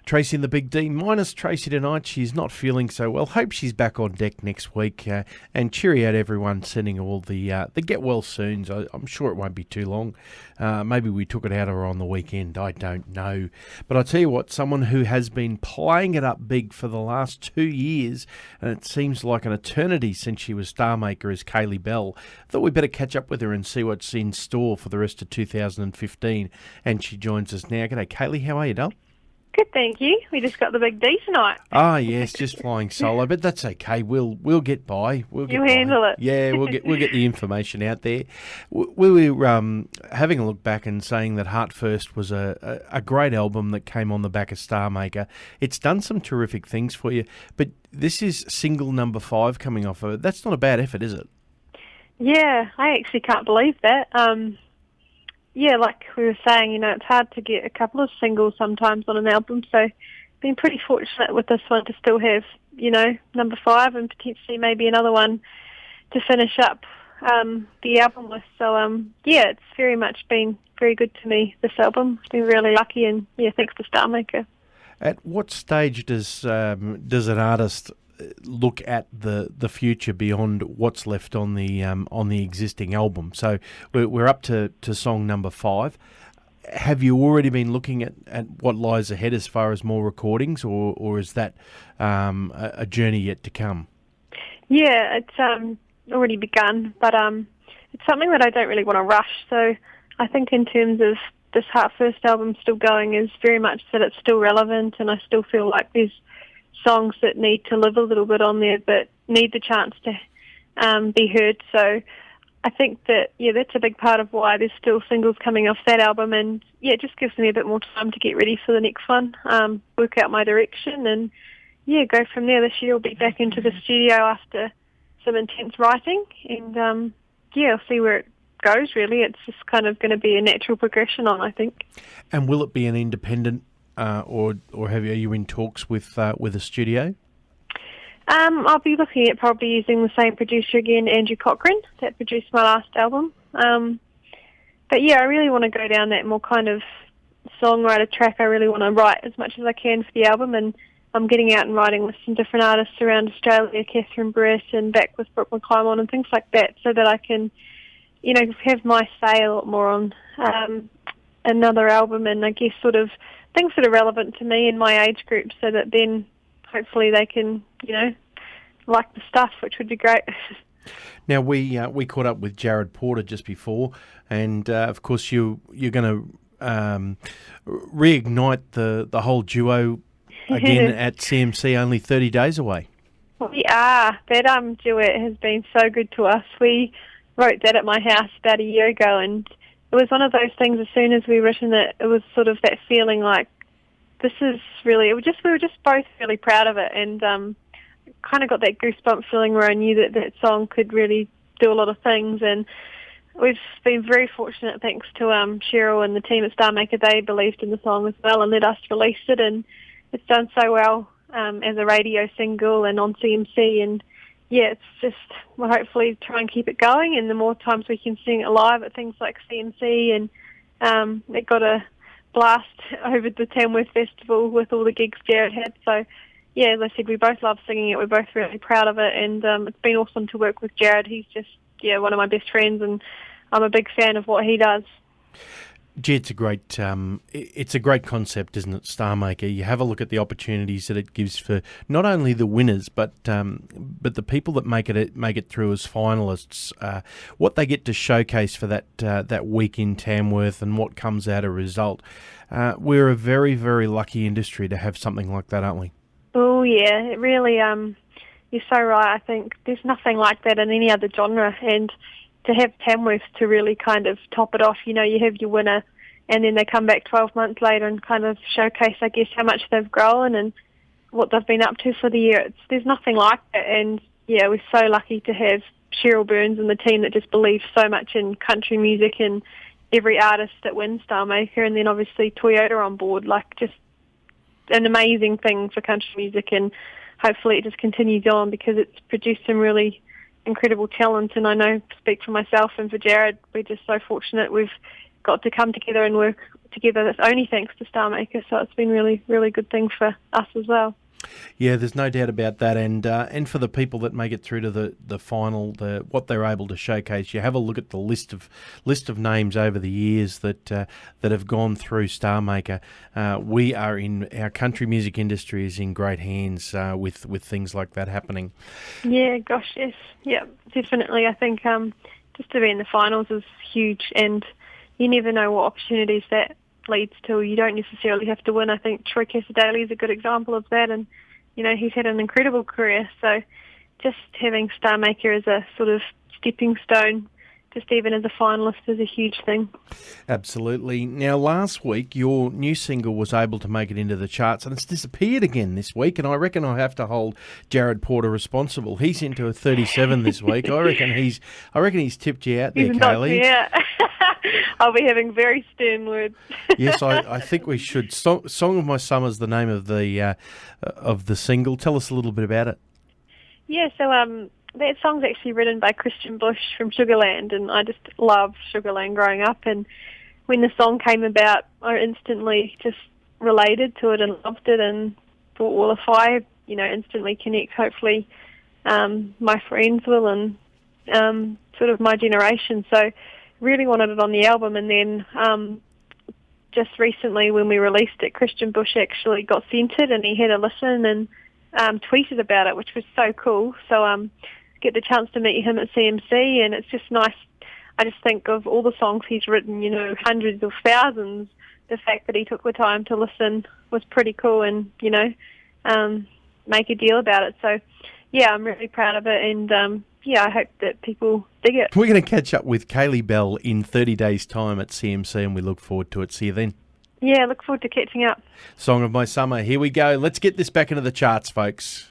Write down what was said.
Tracy the Big D, minus Tracy tonight. She's not feeling so well. Hope she's back on deck next week. And cheery out everyone sending all the get well soons. I'm sure it won't be too long. Maybe we took it out of her on the weekend. I don't know. But I tell you what, someone who has been playing it up big for the last 2 years, and it seems like an eternity since she was star maker, is Kaylee Bell. Thought we'd better catch up with her and see what's in store for the rest of 2015. And she joins us now. G'day, Kaylee. How are you, doll? Good, thank you. We just got the big D tonight. Ah, yes, just flying solo, but that's okay. We'll get by. You'll handle it. Yeah, we'll get the information out there. We were having a look back and saying that Heart First was a great album that came on the back of Star Maker. It's done some terrific things for you, but this is single number 5 coming off of it. That's not a bad effort, is it? Yeah, I actually can't believe that. Yeah, like we were saying, it's hard to get a couple of singles sometimes on an album, so been pretty fortunate with this one to still have, number 5 and potentially maybe another one to finish up the album with. So, yeah, it's very much been very good to me, this album. It's been really lucky, and, yeah, thanks to Star Maker. At what stage does an artist look at the future beyond what's left on the existing album? So we're up to song number 5. Have you already been looking at what lies ahead as far as more recordings, or is that a journey yet to come? Yeah, it's already begun, but it's something that I don't really want to rush. So I think in terms of this Heart First album still going is very much that it's still relevant, and I still feel like there's songs that need to live a little bit on there but need the chance to be heard. So I think that, yeah, that's a big part of why there's still singles coming off that album, and yeah, it just gives me a bit more time to get ready for the next one, work out my direction, and yeah, go from there. This year I'll be back into the studio after some intense writing, and yeah, I'll see where it goes really. It's just kind of going to be a natural progression on, I think. And will it be an independent or are you in talks with a studio? I'll be looking at probably using the same producer again, Andrew Cochran, that produced my last album. But yeah, I really want to go down that more kind of songwriter track. I really want to write as much as I can for the album, and I'm getting out and writing with some different artists around Australia, Catherine Brett, and back with Brooke McClymon and things like that, so that I can, have my say a lot more on another album, and I guess sort of things that are relevant to me and my age group, so that then hopefully they can, like the stuff, which would be great. Now, we caught up with Jared Porter just before, and of course you're going to reignite the whole duo again at CMC, only 30 days away. We are. That duet has been so good to us. We wrote that at my house about a year ago, and it was one of those things, as soon as we written it, it was sort of that feeling like, this is really, we were just both really proud of it, and kind of got that goosebump feeling where I knew that song could really do a lot of things. And we've been very fortunate, thanks to Cheryl and the team at Star Maker. They believed in the song as well and let us release it, and it's done so well as a radio single and on CMC, and yeah, it's just, we'll hopefully try and keep it going, and the more times we can sing it live at things like CMC, and it got a blast over the Tamworth Festival with all the gigs Jared had. So yeah, as I said, we both love singing it. We're both really proud of it, and it's been awesome to work with Jared. He's just, one of my best friends, and I'm a big fan of what he does. Gee, it's a great concept, isn't it, Star Maker? You have a look at the opportunities that it gives for not only the winners, but the people that make it through as finalists. What they get to showcase for that week in Tamworth, and what comes out a result. We're a very, very lucky industry to have something like that, aren't we? Oh yeah, it really. You're so right. I think there's nothing like that in any other genre, and to have Tamworth to really kind of top it off, you have your winner, and then they come back 12 months later and kind of showcase, I guess, how much they've grown and what they've been up to for the year. There's nothing like that, and yeah, we're so lucky to have Cheryl Burns and the team that just believe so much in country music and every artist that wins Star Maker, and then obviously Toyota on board, like just an amazing thing for country music, and hopefully it just continues on, because it's produced some really incredible talent. And I know, speak for myself and for Jared, we're just so fortunate. We've got to come together and work together. That's only thanks to Star Maker, so it's been really, really good thing for us as well. Yeah, there's no doubt about that, and for the people that make it through to the final, what they're able to showcase, you have a look at the list of names over the years that have gone through Star Maker. Our country music industry is in great hands with things like that happening. Yeah, gosh, yes, yeah, definitely. I think just to be in the finals is huge, and you never know what opportunities that leads to. You don't necessarily have to win. I think Troy Casadale is a good example of that, and he's had an incredible career. So just having Star Maker as a sort of stepping stone, just even as a finalist, is a huge thing. Absolutely. Now, last week your new single was able to make it into the charts, and it's disappeared again this week. And I reckon I have to hold Jared Porter responsible. He's into a 37 this week. I reckon he's tipped you out there, Kaylee. Yeah. I'll be having very stern words. Yes, I think we should. Song of My Summer is the name of the single. Tell us a little bit about it. Yeah, so that song's actually written by Christian Bush from Sugarland, and I just loved Sugarland growing up. And when the song came about, I instantly just related to it and loved it, and thought, well, if I, instantly connect, hopefully my friends will, and sort of my generation. So really wanted it on the album, and then just recently when we released it, Christian Bush actually got sent it, and he had a listen and tweeted about it, which was so cool. So get the chance to meet him at CMC, and it's just nice. I just think of all the songs he's written, hundreds of thousands, the fact that he took the time to listen was pretty cool, and make a deal about it. So yeah, I'm really proud of it, and I hope that people dig it. We're going to catch up with Kaylee Bell in 30 days' time at CMC, and we look forward to it. See you then. Yeah, look forward to catching up. Song of My Summer. Here we go. Let's get this back into the charts, folks.